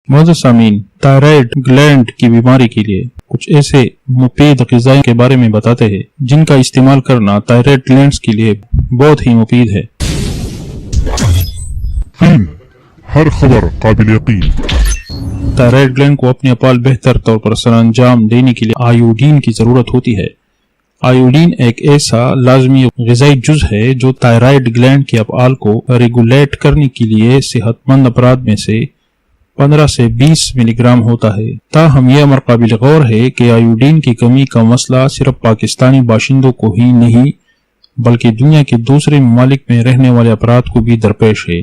معزز سامعین، تائرائڈ گلینڈ کی بیماری کے لیے کچھ ایسے مفید غذائیں کے بارے میں بتاتے ہیں جن کا استعمال کرنا تائرائڈ گلینڈز کے لیے بہت ہی مفید ہے۔ ہر خبر قابل یقین۔ تائرائڈ گلینڈ کو اپنے افعال بہتر طور پر سر انجام دینے کے لیے آیوڈین کی ضرورت ہوتی ہے۔ آیوڈین ایک ایسا لازمی غذائی جز ہے جو تائرائڈ گلینڈ کے افعال کو ریگولیٹ کرنے کے لیے صحت مند افراد میں سے 15 سے 20 ملی گرام ہوتا ہے۔ تاہم یہ امر قابل غور ہے کہ آیوڈین کی کمی کا مسئلہ صرف پاکستانی باشندوں کو ہی نہیں بلکہ دنیا کے دوسرے ممالک میں رہنے والے افراد کو بھی درپیش ہے۔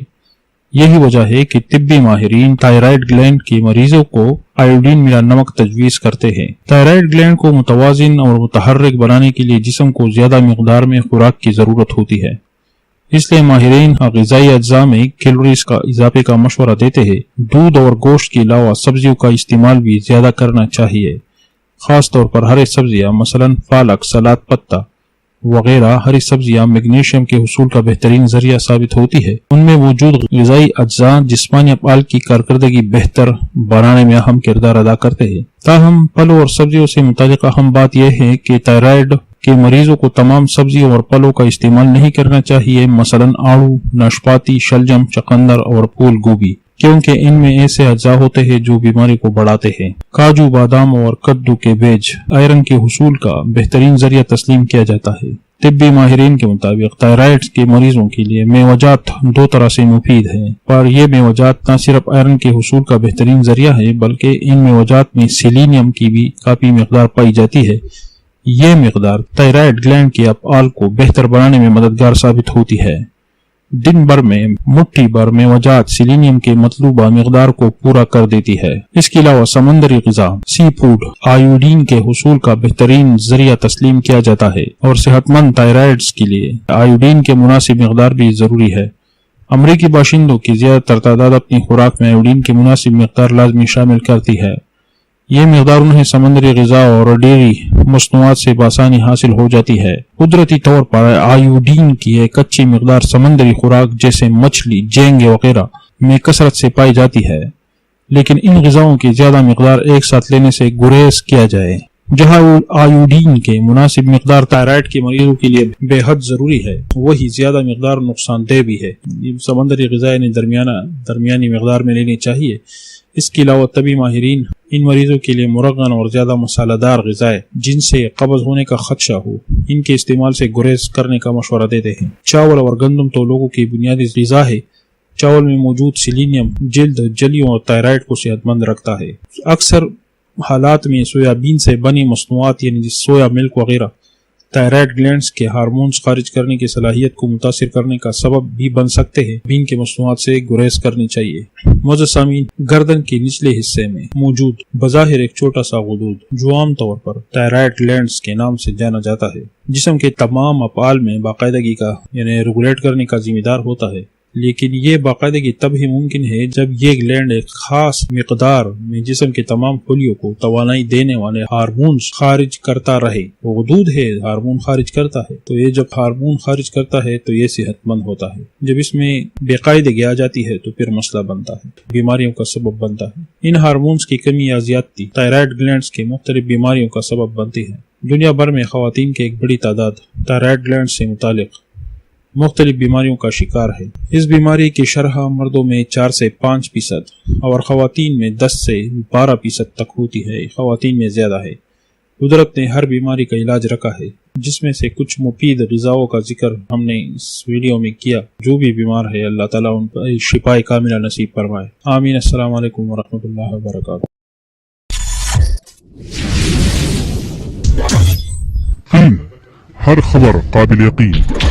یہی وجہ ہے کہ طبی ماہرین تائرائڈ گلینڈ کے مریضوں کو آیوڈین ملا نمک تجویز کرتے ہیں۔ تائرائڈ گلینڈ کو متوازن اور متحرک بنانے کے لیے جسم کو زیادہ مقدار میں خوراک کی ضرورت ہوتی ہے، اس لیے ماہرین غذائی اجزاء میں کیلوریز کا اضافے کا مشورہ دیتے ہیں۔ دودھ اور گوشت کے علاوہ سبزیوں کا استعمال بھی زیادہ کرنا چاہیے، خاص طور پر ہری سبزیاں مثلا پالک، سلاد پتہ وغیرہ۔ ہری سبزیاں میگنیشیم کے حصول کا بہترین ذریعہ ثابت ہوتی ہے۔ ان میں موجود غذائی اجزاء جسمانی افعال کی کارکردگی بہتر بنانے میں اہم کردار ادا کرتے ہیں۔ تاہم پھلوں اور سبزیوں سے متعلق اہم بات یہ ہے کہ تائرائڈ کے مریضوں کو تمام سبزیوں اور پھلوں کا استعمال نہیں کرنا چاہیے، مثلا آڑو، ناشپاتی، شلجم، چقندر اور پھول گوبھی، کیونکہ ان میں ایسے اجزاء ہوتے ہیں جو بیماری کو بڑھاتے ہیں۔ کاجو، بادام اور کدو کے بیج آئرن کے حصول کا بہترین ذریعہ تسلیم کیا جاتا ہے۔ طبی ماہرین کے مطابق تائرائڈ کے مریضوں کے لیے میوجات دو طرح سے مفید ہیں، پر یہ میوجات نہ صرف آئرن کے حصول کا بہترین ذریعہ ہے بلکہ ان میوجات میں سیلینیم کی بھی کافی مقدار پائی جاتی ہے۔ یہ مقدار تائرائڈ گلینڈ کے افعال کو بہتر بنانے میں مددگار ثابت ہوتی ہے۔ دن بھر میں مٹھی بھر میوجات سیلینیم کے مطلوبہ مقدار کو پورا کر دیتی ہے۔ اس کے علاوہ سمندری غذا سی فوڈ آیوڈین کے حصول کا بہترین ذریعہ تسلیم کیا جاتا ہے، اور صحت مند تائرائڈز کے لیے آیوڈین کے مناسب مقدار بھی ضروری ہے۔ امریکی باشندوں کی زیادہ تر تعداد اپنی خوراک میں آیوڈین کی مناسب مقدار لازمی شامل کرتی ہے۔ یہ مقدار انہیں سمندری غذا اور ڈیری مصنوعات سے بآسانی حاصل ہو جاتی ہے۔ قدرتی طور پر آیوڈین کی ایک اچھی مقدار سمندری خوراک جیسے مچھلی، جھینگے وغیرہ میں کثرت سے پائی جاتی ہے، لیکن ان غذاؤں کی زیادہ مقدار ایک ساتھ لینے سے گریز کیا جائے۔ جہاں آیوڈین کے مناسب مقدار تائرائڈ کے مریضوں کے لیے بے حد ضروری ہے، وہی زیادہ مقدار نقصان دہ بھی ہے۔ سمندری غذا درمیانی مقدار میں لینی چاہیے۔ اس کے علاوہ طبی ماہرین ان مریضوں کے لیے مرغن اور زیادہ مسالہ دار غذائیں جن سے قبض ہونے کا خدشہ ہو، ان کے استعمال سے گریز کرنے کا مشورہ دیتے ہیں۔ چاول اور گندم تو لوگوں کی بنیادی غذا ہے۔ چاول میں موجود سیلینیم جلد، جلیوں اور تائرائڈ کو صحت مند رکھتا ہے۔ اکثر حالات میں سویا بین سے بنی مصنوعات یعنی سویا ملک وغیرہ تائرائڈ گلینڈز کے ہارمونز خارج کرنے کی صلاحیت کو متاثر کرنے کا سبب بھی بن سکتے ہیں۔ بین کے مصنوعات سے گریز کرنی چاہیے۔ معزز سامعین، گردن کے نچلے حصے میں موجود بظاہر ایک چھوٹا سا غدود جو عام طور پر تائرائڈ گلینڈز کے نام سے جانا جاتا ہے، جسم کے تمام افعال میں باقاعدگی کا یعنی ریگولیٹ کرنے کا ذمہ دار ہوتا ہے، لیکن یہ باقاعدگی تب ہی ممکن ہے جب یہ گلینڈ ایک خاص مقدار میں جسم کے تمام خلیوں کو توانائی دینے والے ہارمونز خارج کرتا رہے۔ وہ غدود ہے، ہارمون خارج کرتا ہے، تو یہ جب ہارمون خارج کرتا ہے تو یہ صحت مند ہوتا ہے۔ جب اس میں بے قاعدگی آ جاتی ہے تو پھر مسئلہ بنتا ہے، بیماریوں کا سبب بنتا ہے۔ ان ہارمونز کی کمی یا زیادتی تائرائڈ گلینڈز کے مختلف بیماریوں کا سبب بنتی ہے۔ دنیا بھر میں خواتین کی ایک بڑی تعداد تائرائڈ گلینڈ سے متعلق مختلف بیماریوں کا شکار ہے۔ اس بیماری کی شرح مردوں میں 4 سے 5% اور خواتین میں 10 سے 12% تک ہوتی ہے۔ خواتین میں زیادہ ہے۔ قدرت نے ہر بیماری کا علاج رکھا ہے، جس میں سے کچھ مفید غذاؤں کا ذکر ہم نے اس ویڈیو میں کیا۔ جو بھی بیمار ہے اللہ تعالیٰ ان پر شفائے کاملہ نصیب فرمائے۔ آمین۔ السلام علیکم ورحمۃ اللہ وبرکاتہ۔ ہر خبر قابل یقین۔